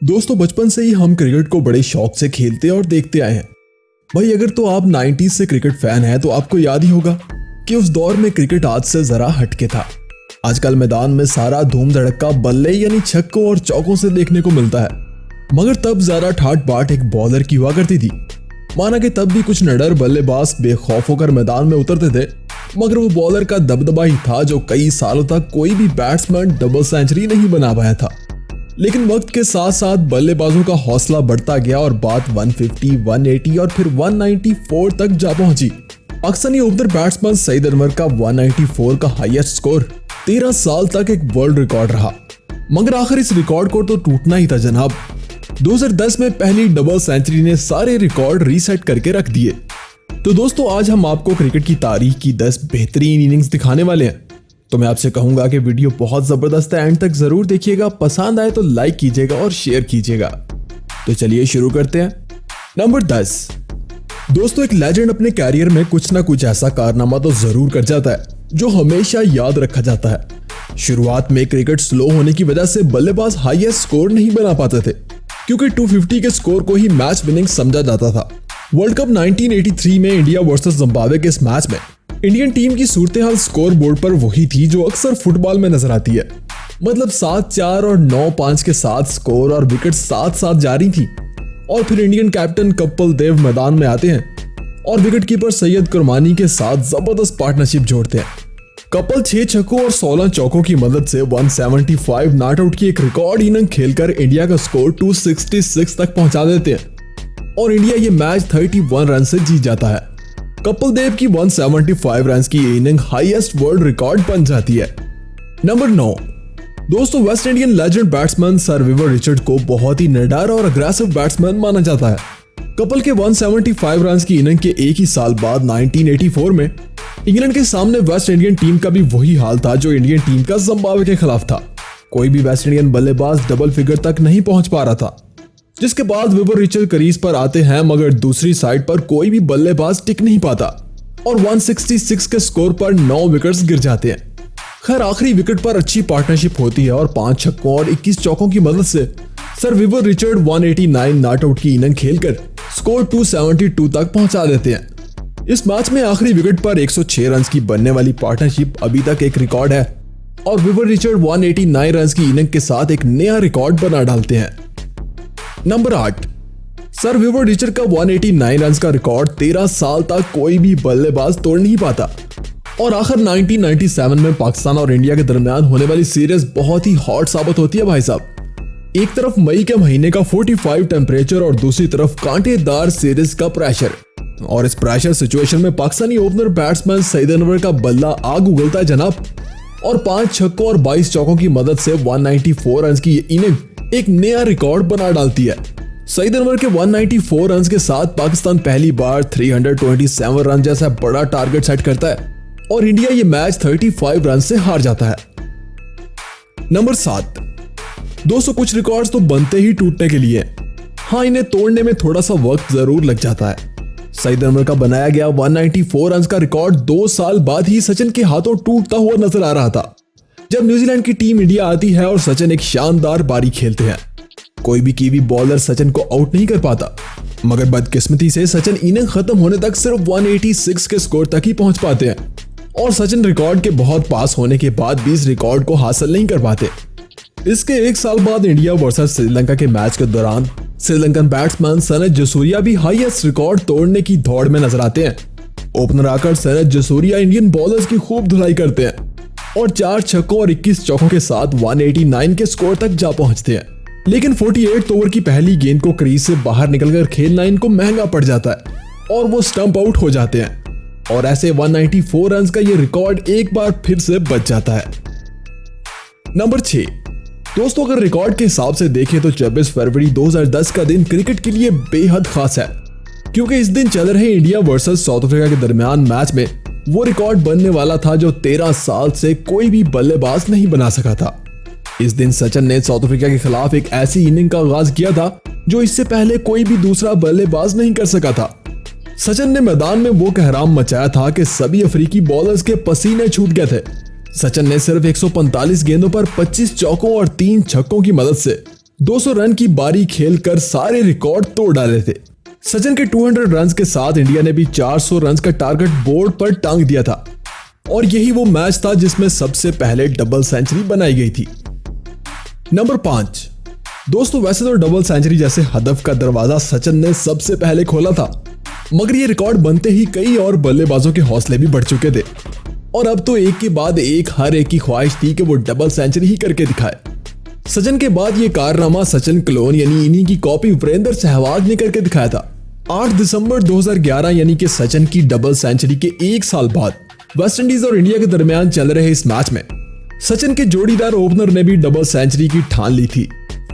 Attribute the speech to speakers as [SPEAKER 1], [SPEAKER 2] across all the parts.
[SPEAKER 1] दोस्तों बचपन से ही हम क्रिकेट को बड़े शौक से खेलते और देखते आए हैं। भाई अगर तो आप 90s से क्रिकेट फैन हैं तो आपको याद ही होगा कि उस दौर में क्रिकेट आज से जरा हटके था। आजकल मैदान में सारा धूम धड़का बल्ले यानी छक्कों और चौकों से देखने को मिलता है, मगर तब ज्यादा ठाट बाट एक बॉलर की हुआ करती थी। माना कि तब भी कुछ निडर बल्लेबाज बेखौफ होकर मैदान में उतरते थे, मगर वो बॉलर का दबदबा ही था जो कई सालों तक कोई भी बैट्समैन डबल सेंचुरी नहीं बना पाया था। लेकिन वक्त के साथ साथ बल्लेबाजों का हौसला बढ़ता गया और बात 150, 180 और फिर 194 तक जा पहुंची। पाकिस्तानी ओपनर बैट्समैन सईद अनवर का 194 का हाईएस्ट स्कोर 13 साल तक एक वर्ल्ड रिकॉर्ड रहा, मगर आखिर इस रिकॉर्ड को तो टूटना ही था जनाब। 2010 में पहली डबल सेंचुरी ने सारे रिकॉर्ड रीसेट करके रख दिए। तो दोस्तों आज हम आपको क्रिकेट की तारीख की 10 बेहतरीन इनिंग्स दिखाने वाले हैं। तो मैं आपसे कहूंगा कि वीडियो बहुत जबरदस्त है, एंड तक जरूर देखिएगा। पसंद आए तो लाइक कीजिएगा और शेयर कीजिएगा। तो चलिए शुरू करते हैं। नंबर 10। दोस्तों एक लेजेंड अपने कैरियर में कुछ ना कुछ ऐसा कारनामा तो जरूर कर जाता है जो हमेशा याद रखा जाता है। शुरुआत में क्रिकेट स्लो होने की वजह से बल्लेबाज हाईएस्ट स्कोर नहीं बना पाते थे, क्योंकि 250 के स्कोर को ही मैच विनिंग समझा जाता था। वर्ल्ड कप 1983 में इंडिया वर्सेस जिम्बाब्वे के इस मैच में इंडियन टीम की सूरत हाल स्कोर बोर्ड पर वही थी जो अक्सर फुटबॉल में नजर आती है, मतलब 7-4 और 9-5 के साथ स्कोर और विकेट साथ जारी थी। और फिर इंडियन कैप्टन कपिल देव मैदान में आते हैं और विकेट कीपर सैयद कुरबानी के साथ जबरदस्त पार्टनरशिप जोड़ते हैं। कपिल 6 छक्कों और 16 चौकों की मदद से 175 नॉट आउट की एक रिकॉर्ड इनिंग खेलकर इंडिया का स्कोर 266 तक पहुंचा देते हैं और इंडिया ये मैच 31 रन से जीत जाता है। कपिल देव की 175 रन की इनिंग हाईएस्ट वर्ल्ड रिकॉर्ड बन जाती है। नंबर 9। दोस्तों West Indian legend batsman sir Viv Richard को बहुत ही निडर और अग्रेसिव बैट्समैन माना जाता है। कपिल के 175 रन की इनिंग के एक ही साल बाद 1984 में इंग्लैंड के सामने वेस्ट इंडियन टीम का भी वही हाल था जो इंडियन टीम का जिम्बाब्वे के खिलाफ था। कोई भी वेस्ट इंडियन बल्लेबाज डबल फिगर तक नहीं पहुंच पा रहा था, जिसके बाद विवर रिचर्ड क्रीज पर आते हैं, मगर दूसरी साइड पर कोई भी बल्लेबाज टिक नहीं पाता और 166 के स्कोर पर 9 विकेट्स गिर जाते हैं। खैर आखिरी विकेट पर अच्छी पार्टनरशिप होती है और 5 छक्कों और 21 चौकों की मदद से sir Viv Richard 189 not out की इनिंग खेलकर स्कोर 272 तक पहुंचा देते हैं। इस मैच में आखिरी विकेट पर 106 रन की बनने वाली पार्टनरशिप अभी तक एक रिकॉर्ड है और विवर रिचर्ड 189 रन की इनिंग के साथ एक नया रिकॉर्ड बना डालते हैं। नंबर 8। सर विवर रिचर्ड का 189 रन का रिकॉर्ड 13 साल तक कोई भी बल्लेबाज तोड़ नहीं पाता और आखिर 1997 में पाकिस्तान और इंडिया के दरमियान होने वाली सीरीज बहुत ही हॉट साबित होती है भाई साहब। एक तरफ मई के महीने का 45 टेम्परेचर और दूसरी तरफ कांटेदार सीरीज का प्रेशर, और इस प्रेशर सिचुएशन में पाकिस्तानी ओपनर बैट्समैन सईद अनवर का बल्ला आग उगलता है जनाब और 5 छक्कों और 22 चौकों की मदद से 194 रन की इनिंग एक नया रिकॉर्ड बना डालती है। सईद अनवर के 194 रन के साथ पाकिस्तान पहली बार 327 रन जैसा बड़ा टारगेट सेट करता है और इंडिया ये मैच 35 रन से हार जाता है। नंबर 7। दोस्तों कुछ रिकॉर्ड्स तो बनते ही टूटने के लिए, हाँ इन्हें तोड़ने में थोड़ा सा वक्त जरूर लग जाता है। सईद अनवर का बनाया गया 194 रन का रिकॉर्ड 2 साल बाद ही सचिन के हाथों टूटता हुआ नजर आ रहा था, जब न्यूजीलैंड की टीम इंडिया आती है और सचिन एक शानदार पारी खेलते हैं। कोई भी कीवी बॉलर सचिन को आउट नहीं कर पाता, मगर बदकिस्मती से सचिन इनिंग खत्म होने तक सिर्फ 186 के स्कोर तक ही पहुंच पाते हैं और सचिन रिकॉर्ड के बहुत पास होने के बाद भी इस रिकॉर्ड को हासिल नहीं कर पाते। इसके एक साल बाद इंडिया वर्सेस श्रीलंका के मैच के दौरान श्रीलंकन बैट्समैन सनत जसूरिया भी हाईएस्ट रिकॉर्ड तोड़ने की दौड़ में नजर आते हैं। ओपनर आकर सनत जसूरिया इंडियन बॉलर्स की खूब धुलाई करते हैं और 4 छक्कों और 21 चौकों के साथ 189 के स्कोर तक जा पहुंचते हैं, लेकिन 48 ओवर की पहली गेंद को क्रीज से बाहर निकलकर खेलना इनको महंगा पड़ जाता है और वो स्टंप आउट हो जाते हैं और ऐसे 194 रन का ये रिकॉर्ड एक बार फिर से बच जाता है। नंबर 6। दोस्तों अगर रिकॉर्ड के हिसाब से देखें तो 24 फरवरी 2010 का दिन क्रिकेट के लिए बेहद खास है, क्योंकि इस दिन चल रहे इंडिया वर्सेस साउथ अफ्रीका के दरमियान मैच में वो रिकॉर्ड बनने वाला था जो 13 साल से कोई भी बल्लेबाज नहीं बना सका था। इस दिन सचिन ने साउथ अफ्रीका के खिलाफ एक ऐसी इनिंग का आगाज किया था जो इससे पहले कोई भी दूसरा बल्लेबाज नहीं कर सका था। सचिन ने मैदान में वो कहराम मचाया था कि सभी अफ्रीकी बॉलर्स के पसीने छूट गए थे। सचिन ने सिर्फ 145 गेंदों पर 25 चौकों और 3 छक्कों की मदद से 200 रन की बारी खेलकर सारे रिकॉर्ड तोड़ डाले थे। सचिन के 200 रन के साथ इंडिया ने भी 400 रन का टारगेट बोर्ड पर टांग दिया था और यही वो मैच था जिसमें सबसे पहले डबल सेंचुरी बनाई गई थी। नंबर 5। दोस्तों वैसे तो डबल सेंचुरी जैसे हदफ का दरवाजा सचिन ने सबसे पहले खोला था, मगर ये रिकॉर्ड बनते ही कई और बल्लेबाजों के हौसले भी बढ़ चुके थे और अब तो एक के बाद एक हर एक की ख्वाहिश थी कि वो डबल सेंचुरी ही करके दिखाए। सचिन के बाद ये कारनामा सचिन क्लोन यानी इन्हीं की कॉपी वीरेंद्र सहवाग ने करके दिखाया था। 8 दिसंबर 2011 यानी कि सचिन की डबल सेंचुरी के एक साल बाद वेस्टइंडीज और इंडिया के दरमियान चल रहे इस मैच में सचिन के जोड़ीदार ओपनर ने भी डबल सेंचुरी की ठान ली थी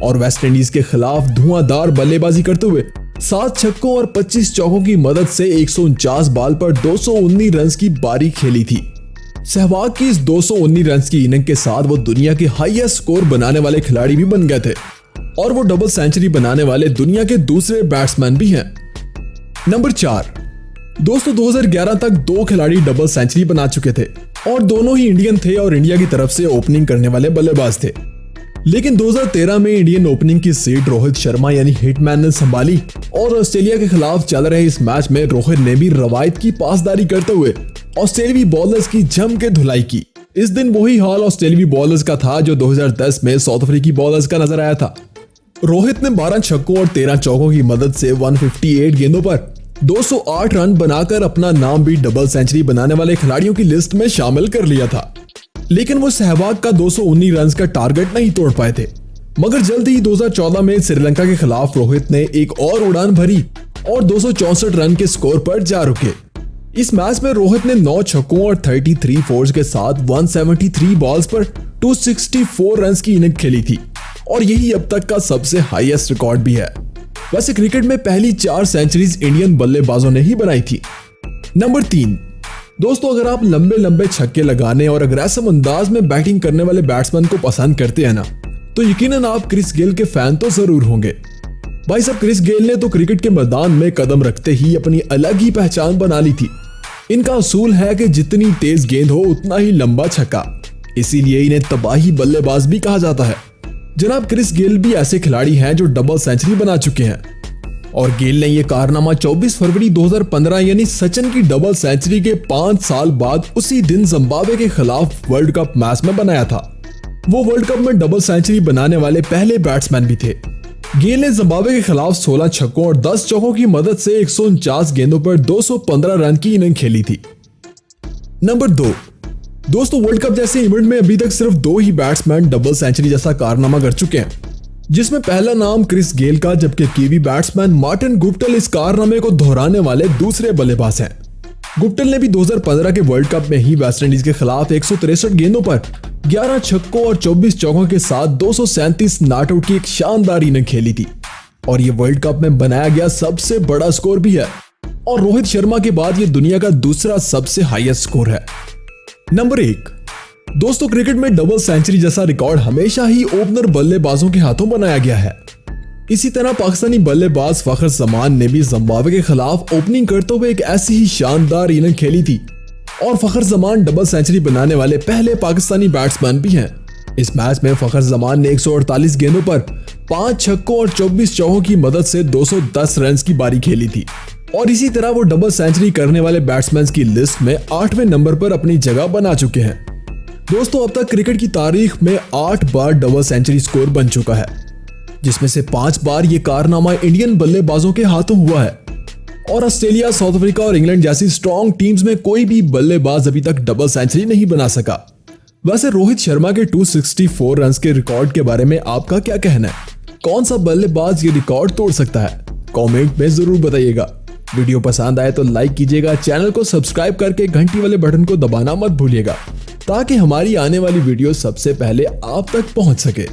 [SPEAKER 1] और वेस्टइंडीज के खिलाफ धुआंधार बल्लेबाजी करते हुए 7 छक्कों और 25 चौकों की मदद से 149 बॉल पर 219 रन की बारी खेली थी। सहवाग की इस 219 रन की इनिंग के साथ वो दुनिया के हाईएस्ट स्कोर बनाने वाले खिलाड़ी भी बन गए थे और वो डबल सेंचुरी बनाने वाले दुनिया के दूसरे बैट्समैन भी हैं। नंबर 4। दोस्तों 2011 तक 2 खिलाड़ी डबल सेंचुरी बना चुके थे और दोनों ही इंडियन थे और इंडिया की तरफ से ओपनिंग करने वाले बल्लेबाज थे। लेकिन 2013 में इंडियन ओपनिंग की सीट रोहित शर्मा यानी हिटमैन ने संभाली और ऑस्ट्रेलिया के खिलाफ चल रहे इस मैच में रोहित ने भी रवायत की पासदारी करते हुए ऑस्ट्रेलियावी बॉलर्स की जम के धुलाई की। इस दिन वही हाल ऑस्ट्रेलियावी बॉलर्स का था जो 2010 में साउथ अफ्रीकी बॉलर्स का नजर आया था। रोहित ने 12 छक्कों और 13 चौकों की मदद से 158 गेंदों पर 208 रन बनाकर अपना नाम भी डबल सेंचुरी बनाने वाले खिलाड़ियों की लिस्ट में शामिल कर लिया था। लेकिन वो सहवाग का 219 रन का टारगेट नहीं तोड़ पाए थे, मगर जल्द ही 2014 में श्रीलंका के खिलाफ रोहित ने एक और उड़ान भरी और 264 रन के स्कोर पर जा रुके। इस मैच में रोहित ने 9 छक्कों और 33 फोर्स के साथ 173 बॉल्स पर 264 रन की इनिंग खेली थी और यही अब तक का सबसे हाईएस्ट रिकॉर्ड भी है। वैसे क्रिकेट में पहली 4 सेंचुरीज इंडियन बल्लेबाजों ने ही बनाई थी। नंबर 3। दोस्तों अगर आप लंबे लंबे छक्के लगाने और अग्रेसिव अंदाज में बैटिंग करने वाले बैट्समैन को पसंद करते हैं ना, तो यकीनन आप क्रिस गेल के फैन तो जरूर होंगे। भाई साहब क्रिस गेल ने तो क्रिकेट के मैदान में कदम रखते ही अपनी अलग ही पहचान बना ली थी। इनका असूल है कि जितनी तेज गेंद हो उतना ही लंबा छक्का, इसीलिए इन्हें तबाही बल्लेबाज भी कहा जाता है। जनाब क्रिस गेल भी ऐसे खिलाड़ी हैं जो डबल सेंचुरी बना चुके हैं और गेल ने यह कारनामा 24 फरवरी 2015 यानी सचिन की डबल सेंचुरी के 5 साल बाद उसी दिन जिम्बाब्वे के खिलाफ वर्ल्ड कप मैच में बनाया था। वो वर्ल्ड कप में डबल सेंचुरी बनाने वाले पहले बैट्समैन भी थे। गेल ने जिम्बाब्वे के खिलाफ 16 छक्कों और 10 चौकों की मदद से 149 गेंदों पर 215 रन की इनिंग खेली थी। नंबर 2। दोस्तों वर्ल्ड कप जैसे इवेंट में अभी तक सिर्फ 2 ही बैट्समैन डबल सेंचुरी जैसा कारनामा कर चुके हैं, जिसमें पहला नाम क्रिस गेल का, जबकि कीवी बैट्समैन मार्टिन गुप्टिल इस कारनामे को दोहराने वाले दूसरे बल्लेबाज हैं। गुप्टिल ने भी 2015 के वर्ल्ड कप में ही वेस्टइंडीज के खिलाफ 163 गेंदों पर 11 छक्कों और 24 चौकों के साथ 237 नॉट आउट की एक शानदार इनिंग खेली थी और ये वर्ल्ड कप में बनाया गया सबसे बड़ा स्कोर भी है और रोहित शर्मा के बाद ये दुनिया का दूसरा सबसे हाईएस्ट स्कोर है। नंबर 1। दोस्तों क्रिकेट में डबल सेंचुरी जैसा रिकॉर्ड हमेशा ही ओपनर बल्लेबाजों के हाथों बनाया गया है। इसी तरह पाकिस्तानी बल्लेबाज फखर जमान ने भी जिम्बाब्वे के खिलाफ ओपनिंग करते हुए एक ऐसी ही शानदार इनिंग खेली थी और फखर जमान डबल सेंचुरी बनाने वाले पहले पाकिस्तानी बैट्समैन भी हैं। इस मैच में फखर जमान ने 148 गेंदों पर 5 छक्कों और 24 चौकों की मदद से 210 रन की बारी खेली थी और इसी तरह वो डबल सेंचुरी करने वाले बैट्समैन की लिस्ट में 8वें नंबर पर अपनी जगह बना चुके हैं। दोस्तों अब तक क्रिकेट की तारीख में 8 बार डबल सेंचुरी स्कोर बन चुका है, जिसमें से 5 बार ये कारनामा इंडियन बल्लेबाजों के हाथों हुआ है और ऑस्ट्रेलिया, साउथ अफ्रीका और इंग्लैंड जैसी स्ट्रॉन्ग टीम्स में कोई भी बल्लेबाज अभी तक डबल सेंचुरी नहीं बना सका। वैसे रोहित शर्मा के 264 रन के रिकॉर्ड के बारे में आपका क्या कहना है? कौन सा बल्लेबाज ये रिकॉर्ड तोड़ सकता है? कमेंट में जरूर बताइएगा। वीडियो पसंद आए तो लाइक कीजिएगा, चैनल को सब्सक्राइब करके घंटी वाले बटन को दबाना मत भूलिएगा ताकि हमारी आने वाली वीडियो सबसे पहले आप तक पहुंच सके।